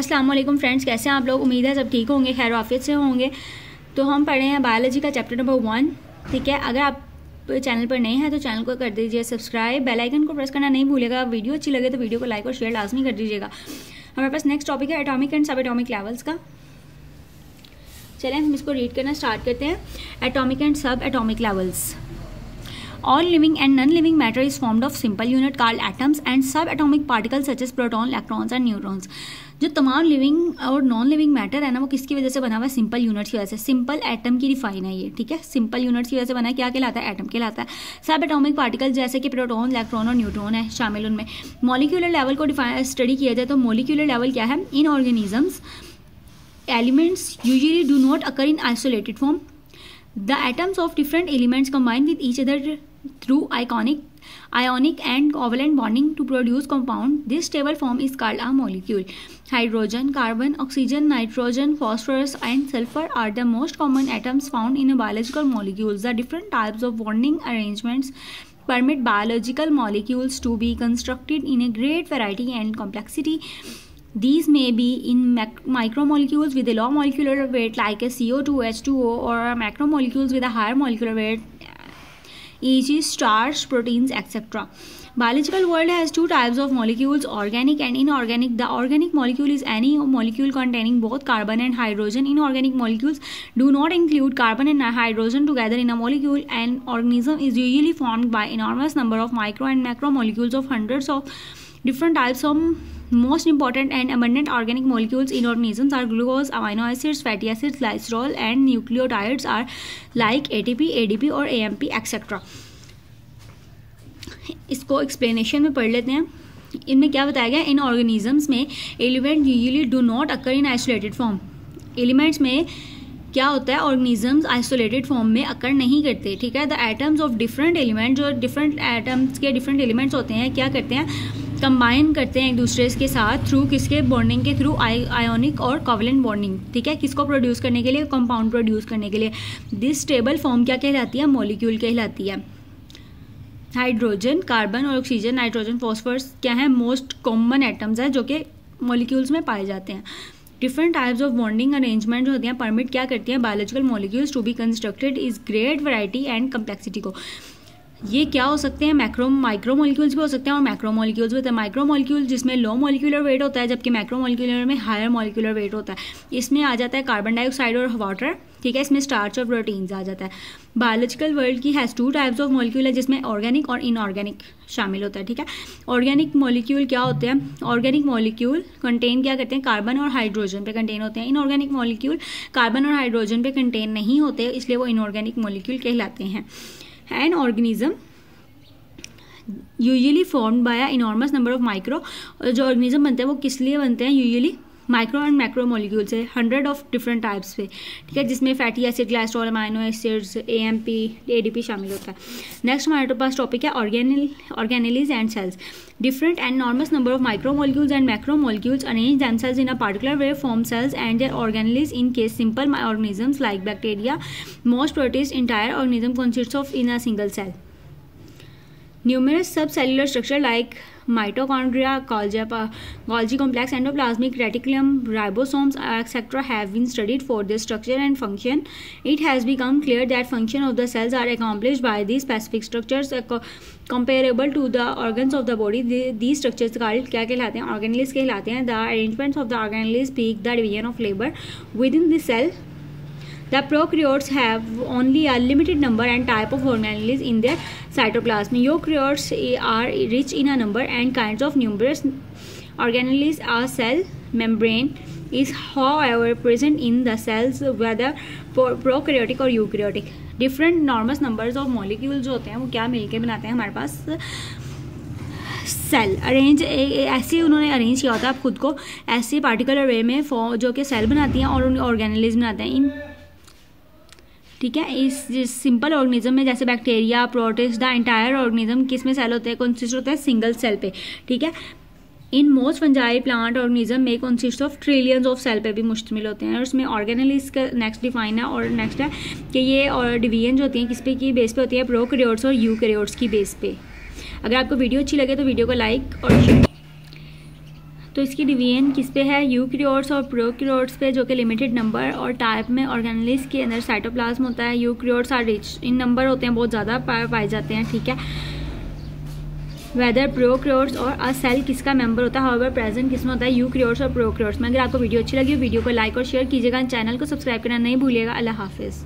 अस्सलाम वालेकुम फ्रेंड्स, कैसे हैं आप लोग। उम्मीद है सब ठीक होंगे, खैर आफियत से होंगे। तो हम पढ़े हैं बायोलॉजी का चैप्टर नंबर 1। ठीक है, अगर आप चैनल पर नए हैं तो चैनल को कर दीजिए सब्सक्राइब, बेल आइकन को प्रेस करना नहीं भूलिएगा। वीडियो अच्छी लगे तो वीडियो को लाइक और शेयर लाजमी कर दीजिएगा। हमारे पास नेक्स्ट टॉपिक है एटॉमिक एंड सब एटॉमिक लेवल्स का। चलें हम इसको रीड करना स्टार्ट करते हैं। एटॉमिक एंड सब atomic levels. All living and non-living matter is formed of simple unit called atoms and subatomic particles such as proton, electrons and neutrons. जो तमाम लिविंग और नॉन लिविंग मैटर है ना, वो किसकी वजह से बना हुआ है? सिंपल यूनिट्स की वजह से। सिंपल एटम की डिफाइन है ये, ठीक है। सिंपल यूनिट्स की वजह से बना है, क्या कहलाता है? एटम कहलाता है। सब एटॉमिक पार्टिकल जैसे कि प्रोटॉन, इलेक्ट्रॉन और न्यूट्रॉन है शामिल उनमें। मॉलिक्यूलर लेवल को स्टडी किया जाए तो मॉलिक्यूलर लेवल क्या है? In organisms elements usually do not occur in isolated form. The atoms of different elements combine with each other through ionic and covalent bonding to produce compound. This stable form is called a molecule. Hydrogen, carbon, oxygen, nitrogen, phosphorus and sulfur are the most common atoms found in biological molecules. The different types of bonding arrangements permit biological molecules to be constructed in a great variety and complexity. These may be in micromolecules with a low molecular weight like a CO2, H2O, or macromolecules with a higher molecular weight, e.g. starch, proteins, etc. Biological world has two types of molecules, organic and inorganic. The organic molecule is any molecule containing both carbon and hydrogen. Inorganic molecules do not include carbon and hydrogen together in a molecule. An organism is usually formed by enormous number of micro and macromolecules of hundreds of different types. Some most important and abundant organic molecules in organisms are glucose, amino acids, fatty acids, glycerol and nucleotides are like ATP, ADP और AMP etc. इसको explanation में पढ़ लेते हैं। इनमें क्या बताया गया? इन ऑर्गेनिजम्स में element usually do not occur in isolated form. Elements में क्या होता है? ऑर्गेनिजम्स आइसोलेटेड फॉर्म में अकर नहीं करते, ठीक है। The atoms of different element, जो डिफरेंट एटम्स के डिफरेंट एलिमेंट्स होते हैं, क्या करते हैं? कंबाइन करते हैं एक दूसरे के साथ थ्रू किसके? बॉन्डिंग के थ्रू, आयोनिक और कोवलेंट बॉन्डिंग, ठीक है। किसको प्रोड्यूस करने के लिए? कंपाउंड प्रोड्यूस करने के लिए। दिस स्टेबल फॉर्म क्या कहलाती है? मॉलिक्यूल कहलाती है। हाइड्रोजन, कार्बन और ऑक्सीजन, नाइट्रोजन, फॉस्फोरस क्या है? मोस्ट कॉमन एटम्स है जो कि मॉलिक्यूल्स में पाए जाते हैं। Different types of bonding arrangement जो होती हैं परमिट क्या करती हैं? Biological molecules to be constructed is great variety and complexity को। ये क्या हो सकते हैं? माइक्रो मॉलिक्यूल्स भी हो सकते हैं और मैक्रो मॉलिक्यूल्स भी होते हैं। माइक्रो मॉलिक्यूल जिसमें लो मॉलिक्यूलर वेट होता है, जबकि मैक्रो मॉलिक्यूलर में हायर मॉलिक्यूलर वेट होता है। इसमें आ जाता है कार्बन डाइऑक्साइड और वाटर, ठीक है। इसमें स्टार्च और प्रोटीन्स आ जाता है। बायोलॉजिकल वर्ल्ड की has two types of molecule है जिसमें ऑर्गेनिक और इनऑर्गेनिक शामिल होता है, ठीक है। ऑर्गेनिक मॉलिक्यूल क्या होते हैं? ऑर्गेनिक मॉलिक्यूल कंटेन क्या करते हैं? कार्बन और हाइड्रोजन पे कंटेन होते हैं। इनऑर्गेनिक मॉलिक्यूल कार्बन और हाइड्रोजन पे कंटेन नहीं होते, इसलिए वो इनऑर्गेनिक मॉलिक्यूल कहलाते हैं। An organism usually formed by enormous number of micro, जो ऑर्गेनिज्म बनते हैं वो किस लिए बनते हैं? Usually micro and macro molecule से, 100 ऑफ डिफरेंट टाइप्स पे, ठीक है, जिसमें fatty acid, glycerol, amino acids, AMP, ADP शामिल होता है। नेक्स्ट हमारे पास टॉपिक है organelles and sales. Different and enormous number of micromolecules and macromolecules arrange themselves in a particular way, form cells and their organelles. In case simple organisms like bacteria, most protists, entire organism consists of in a single cell. Numerous subcellular structure like mitochondria, Golgi complex, endoplasmic reticulum, ribosomes, etc. have been studied for their structure and function. It has become clear that function of the cells are accomplished by these specific structures comparable to the organs of the body. These structures called क्या कहलाते हैं? Organelles कहलाते हैं। The arrangements of the organelles speak the division of labor within the cell. The prokaryotes have only a limited number and type of organelles in their cytoplasm. Eukaryotes are rich in a number and kinds of numerous organelles. A cell membrane is, however, present in the cells, whether prokaryotic or eukaryotic. Different enormous numbers of molecules जो होते हैं वो क्या मिलके बनाते हैं हमारे पास? Cell arrange ऐसे उन्होंने अरेंज किया होता है आप खुद को ऐसे पार्टिकुलर वे में जो कि सेल बनाती हैं और ऑर्गेनेल्स बनाते हैं इन, ठीक है। इस सिंपल ऑर्गेनिज्म में जैसे bacteria, protist, the entire organism किस में सेल होते हैं? कंसिस्ट होता है सिंगल सेल पे, ठीक है। In most fungi plant organism में consist of trillions of cell पे भी मुश्तमिल होते हैं। और उसमें ऑर्गेनेल्स का नेक्स्ट डिफाइन है और नेक्स्ट है कि ये और डिवीजन जो होती हैं किस पे की बेस पे होती है? प्रोकैरियोट्स और यूकैरियोट्स की बेस पे। अगर आपको वीडियो अच्छी लगे तो वीडियो को लाइक और शेयर। तो इसकी डिवीजन किस पे है, यूकैरियोट्स और प्रोकैरियोट्स पे, जो कि लिमिटेड नंबर और टाइप में ऑर्गेनेल्स के अंदर साइटोप्लाज्म होता है। Eukaryotes are rich in number होते हैं, बहुत ज़्यादा पाए जाते हैं, ठीक है। वेदर प्रोकैरियोट्स और अ सेल किसका मेंबर होता है, हाउएवर प्रेजेंट किसमें होता है, यूकैरियोट्स और प्रोकैरियोट्स में। अगर आपको वीडियो अच्छी लगी हो वीडियो को लाइक और शेयर कीजिएगा, चैनल को सब्सक्राइब करना नहीं भूलिएगा। अल्लाह हाफिज़।